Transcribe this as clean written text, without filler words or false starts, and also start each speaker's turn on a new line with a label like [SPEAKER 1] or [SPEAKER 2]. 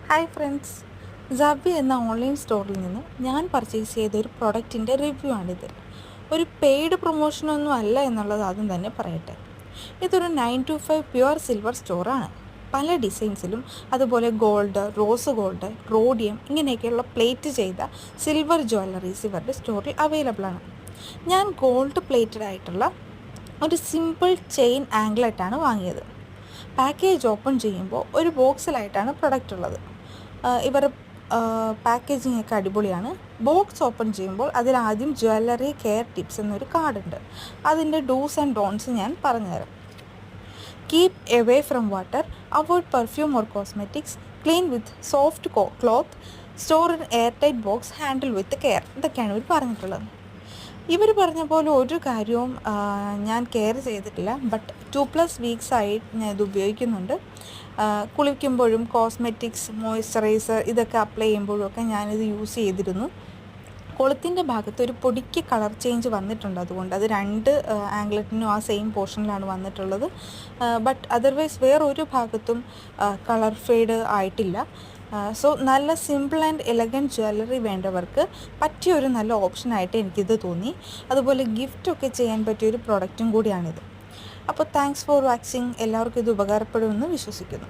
[SPEAKER 1] Hi friends, സബി എന്ന online സ്റ്റോറിൽ നിന്ന് ഞാൻ പർച്ചേസ് ചെയ്ത ഒരു പ്രൊഡക്റ്റിൻ്റെ റിവ്യൂ ആണിത്. ഒരു പെയ്ഡ് പ്രൊമോഷനൊന്നും അല്ല എന്നുള്ളത് ആദ്യം തന്നെ പറയട്ടെ. ഇതൊരു 9 to 5 പ്യുവർ സിൽവർ സ്റ്റോറാണ്. പല ഡിസൈൻസിലും അതുപോലെ ഗോൾഡ്, റോസ് ഗോൾഡ്, റോഡിയം ഇങ്ങനെയൊക്കെയുള്ള പ്ലേറ്റ് ചെയ്ത സിൽവർ ജ്വല്ലറീസ് ഇവരുടെ സ്റ്റോറിൽ അവൈലബിൾ ആണ്. ഞാൻ ഗോൾഡ് പ്ലേറ്റഡ് ആയിട്ടുള്ള ഒരു സിമ്പിൾ ചെയിൻ ആംഗ്ലറ്റാണ് വാങ്ങിയത്. പാക്കേജ് ഓപ്പൺ ചെയ്യുമ്പോൾ ഒരു ബോക്സിലായിട്ടാണ് പ്രൊഡക്റ്റ് ഉള്ളത്. ഇവരുടെ പാക്കേജിംഗ് ഒക്കെ അടിപൊളിയാണ്. ബോക്സ് ഓപ്പൺ ചെയ്യുമ്പോൾ അതിലാദ്യം ജ്വല്ലറി കെയർ ടിപ്സ് എന്നൊരു കാർഡുണ്ട്. അതിൻ്റെ ഡൂസ് ആൻഡ് ഡോൺസ് ഞാൻ പറഞ്ഞുതരാം. Keep away from water, avoid perfume or cosmetics, clean with soft cloth, store in air tight box, handle with care. ഇതൊക്കെയാണ് ഇവർ പറഞ്ഞിട്ടുള്ളത്. ഇവർ പറഞ്ഞ പോലെ ഒരു കാര്യവും ഞാൻ കെയർ ചെയ്തിട്ടില്ല. ബട്ട് 2+ വീക്സായി ഞാൻ ഇത് ഉപയോഗിക്കുന്നുണ്ട്. കുളിക്കുമ്പോഴും കോസ്മെറ്റിക്സ്, മോയ്സ്ചറൈസർ ഇതൊക്കെ അപ്ലൈ ചെയ്യുമ്പോഴും ഒക്കെ ഞാനിത് യൂസ് ചെയ്തിരുന്നു. കൊളുത്തിൻ്റെ ഭാഗത്ത് ഒരു പൊടിക്ക് കളർ ചേഞ്ച് വന്നിട്ടുണ്ട്. അതുകൊണ്ട് അത് 2 ആംഗ്ലറ്റിനും ആ സെയിം പോർഷനിലാണ് വന്നിട്ടുള്ളത്. ബട്ട് അതർവൈസ് വേറൊരു ഭാഗത്തും കളർ ഫെയ്ഡ് ആയിട്ടില്ല. സോ നല്ല സിമ്പിൾ ആൻഡ് എലഗൻറ്റ് ജ്വല്ലറി വേണ്ടവർക്ക് പറ്റിയൊരു നല്ല ഓപ്ഷനായിട്ട് എനിക്കിത് തോന്നി. അതുപോലെ ഗിഫ്റ്റൊക്കെ ചെയ്യാൻ പറ്റിയൊരു പ്രൊഡക്റ്റും കൂടിയാണിത്. അപ്പോൾ താങ്ക്സ് ഫോർ വാച്ചിങ്. എല്ലാവർക്കും ഇത് ഉപകാരപ്പെടുമെന്ന് വിശ്വസിക്കുന്നു.